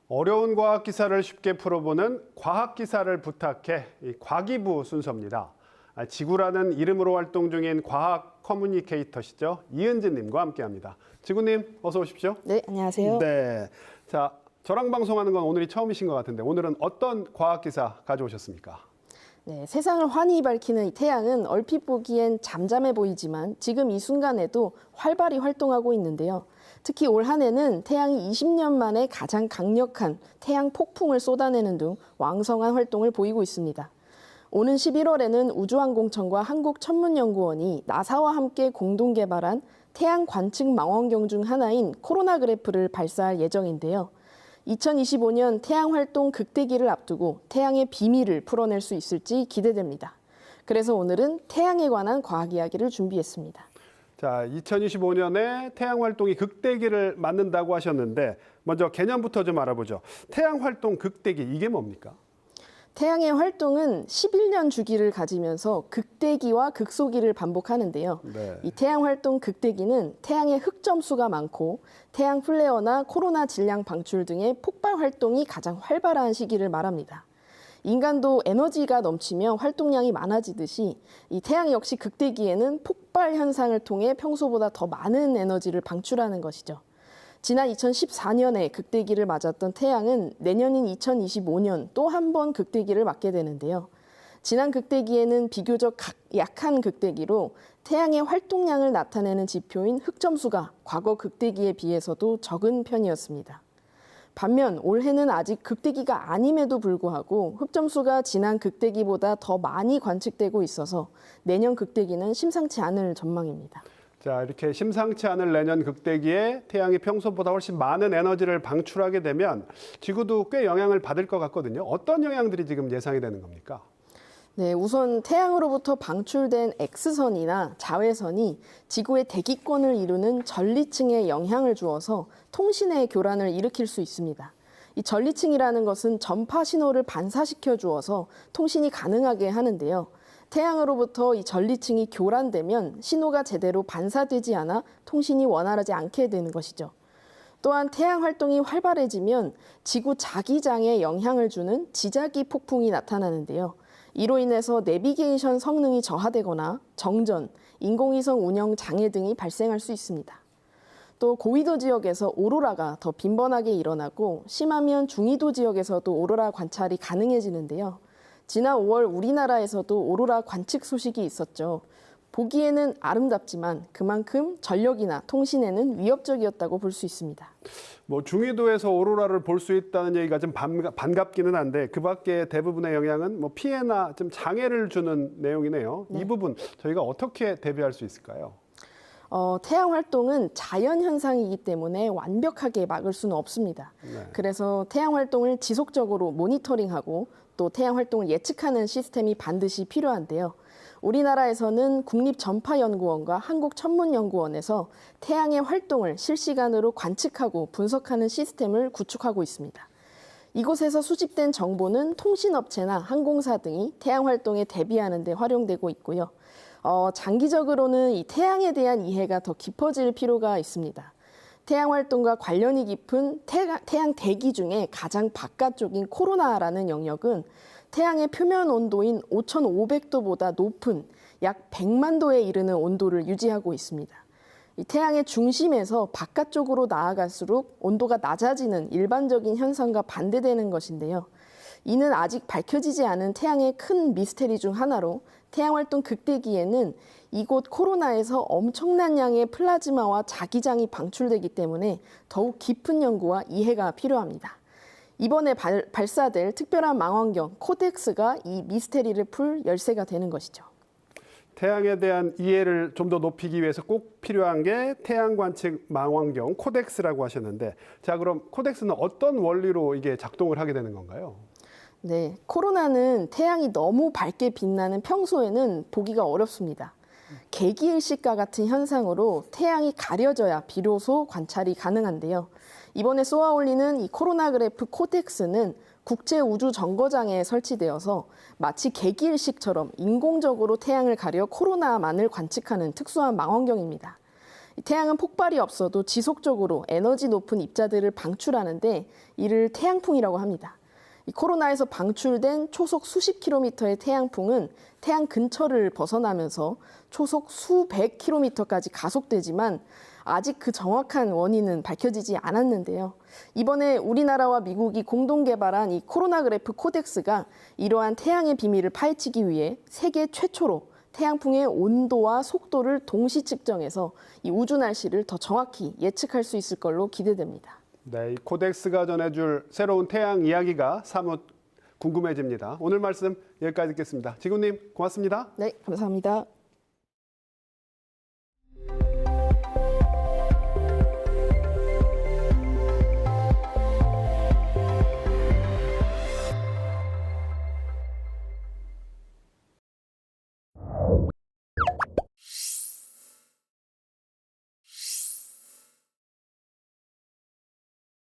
어려운 과학 기사를 쉽게 풀어보는 과학 기사를 부탁해 이 과기부 순서입니다. 지구라는 이름으로 활동 중인 과학 커뮤니케이터시죠. 이은진님과 함께합니다. 지구님 어서 오십시오. 네, 안녕하세요. 네, 자 저랑 방송하는 건 오늘이 처음이신 것 같은데 오늘은 어떤 과학 기사 가져오셨습니까? 네, 세상을 환히 밝히는 이 태양은 얼핏 보기엔 잠잠해 보이지만 지금 이 순간에도 활발히 활동하고 있는데요. 특히 올 한 해는 태양이 20년 만에 가장 강력한 태양 폭풍을 쏟아내는 등 왕성한 활동을 보이고 있습니다. 오는 11월에는 우주항공청과 한국천문연구원이 나사와 함께 공동 개발한 태양 관측 망원경 중 하나인 코로나 그래프를 발사할 예정인데요. 2025년 태양 활동 극대기를 앞두고 태양의 비밀을 풀어낼 수 있을지 기대됩니다. 그래서 오늘은 태양에 관한 과학 이야기를 준비했습니다. 자, 2025년에 태양 활동이 극대기를 맞는다고 하셨는데 먼저 개념부터 좀 알아보죠. 태양 활동 극대기 이게 뭡니까? 태양의 활동은 11년 주기를 가지면서 극대기와 극소기를 반복하는데요. 네. 이 태양 활동 극대기는 태양의 흑점수가 많고 태양 플레어나 코로나 질량 방출 등의 폭발 활동이 가장 활발한 시기를 말합니다. 인간도 에너지가 넘치며 활동량이 많아지듯이 이 태양 역시 극대기에는 폭발 현상을 통해 평소보다 더 많은 에너지를 방출하는 것이죠. 지난 2014년에 극대기를 맞았던 태양은 내년인 2025년 또 한 번 극대기를 맞게 되는데요. 지난 극대기에는 비교적 약한 극대기로 태양의 활동량을 나타내는 지표인 흑점수가 과거 극대기에 비해서도 적은 편이었습니다. 반면 올해는 아직 극대기가 아님에도 불구하고 흑점수가 지난 극대기보다 더 많이 관측되고 있어서 내년 극대기는 심상치 않을 전망입니다. 자, 이렇게 심상치 않을 내년 극대기에 태양이 평소보다 훨씬 많은 에너지를 방출하게 되면 지구도 꽤 영향을 받을 것 같거든요. 어떤 영향들이 지금 예상이 되는 겁니까? 네, 우선 태양으로부터 방출된 X선이나 자외선이 지구의 대기권을 이루는 전리층에 영향을 주어서 통신의 교란을 일으킬 수 있습니다. 이 전리층이라는 것은 전파 신호를 반사시켜 주어서 통신이 가능하게 하는데요. 태양으로부터 이 전리층이 교란되면 신호가 제대로 반사되지 않아 통신이 원활하지 않게 되는 것이죠. 또한 태양 활동이 활발해지면 지구 자기장에 영향을 주는 지자기 폭풍이 나타나는데요. 이로 인해서 내비게이션 성능이 저하되거나 정전, 인공위성 운영 장애 등이 발생할 수 있습니다. 또 고위도 지역에서 오로라가 더 빈번하게 일어나고 심하면 중위도 지역에서도 오로라 관찰이 가능해지는데요. 지난 5월 우리나라에서도 오로라 관측 소식이 있었죠. 보기에는 아름답지만 그만큼 전력이나 통신에는 위협적이었다고 볼 수 있습니다. 뭐 중위도에서 오로라를 볼 수 있다는 얘기가 좀 반갑기는 한데 그 밖에 대부분의 영향은 뭐 피해나 좀 장애를 주는 내용이네요. 네. 이 부분 저희가 어떻게 대비할 수 있을까요? 태양 활동은 자연 현상이기 때문에 완벽하게 막을 수는 없습니다. 네. 그래서 태양 활동을 지속적으로 모니터링하고 또 태양 활동을 예측하는 시스템이 반드시 필요한데요. 우리나라에서는 국립전파연구원과 한국천문연구원에서 태양의 활동을 실시간으로 관측하고 분석하는 시스템을 구축하고 있습니다. 이곳에서 수집된 정보는 통신업체나 항공사 등이 태양 활동에 대비하는 데 활용되고 있고요. 장기적으로는 이 태양에 대한 이해가 더 깊어질 필요가 있습니다. 태양 활동과 관련이 깊은 태양 대기 중에 가장 바깥쪽인 코로나라는 영역은 태양의 표면 온도인 5,500도보다 높은 약 100만 도에 이르는 온도를 유지하고 있습니다. 이 태양의 중심에서 바깥쪽으로 나아갈수록 온도가 낮아지는 일반적인 현상과 반대되는 것인데요. 이는 아직 밝혀지지 않은 태양의 큰 미스테리 중 하나로 태양 활동 극대기에는 이곳 코로나에서 엄청난 양의 플라즈마와 자기장이 방출되기 때문에 더욱 깊은 연구와 이해가 필요합니다. 이번에 발사될 특별한 망원경 코덱스가 이 미스테리를 풀 열쇠가 되는 것이죠. 태양에 대한 이해를 좀 더 높이기 위해서 꼭 필요한 게 태양 관측 망원경 코덱스라고 하셨는데 자, 그럼 코덱스는 어떤 원리로 이게 작동을 하게 되는 건가요? 네, 코로나는 태양이 너무 밝게 빛나는 평소에는 보기가 어렵습니다. 개기일식과 같은 현상으로 태양이 가려져야 비로소 관찰이 가능한데요. 이번에 쏘아올리는 이 코로나 그래프 코덱스는 국제우주정거장에 설치되어서 마치 개기일식처럼 인공적으로 태양을 가려 코로나만을 관측하는 특수한 망원경입니다. 태양은 폭발이 없어도 지속적으로 에너지 높은 입자들을 방출하는데 이를 태양풍이라고 합니다. 이 코로나에서 방출된 초속 수십 킬로미터의 태양풍은 태양 근처를 벗어나면서 초속 수백 킬로미터까지 가속되지만 아직 그 정확한 원인은 밝혀지지 않았는데요. 이번에 우리나라와 미국이 공동 개발한 이 코로나 그래프 코덱스가 이러한 태양의 비밀을 파헤치기 위해 세계 최초로 태양풍의 온도와 속도를 동시 측정해서 이 우주 날씨를 더 정확히 예측할 수 있을 걸로 기대됩니다. 네, 이 코덱스가 전해줄 새로운 태양 이야기가 사뭇 궁금해집니다. 오늘 말씀 여기까지 듣겠습니다. 지구님 고맙습니다. 네, 감사합니다.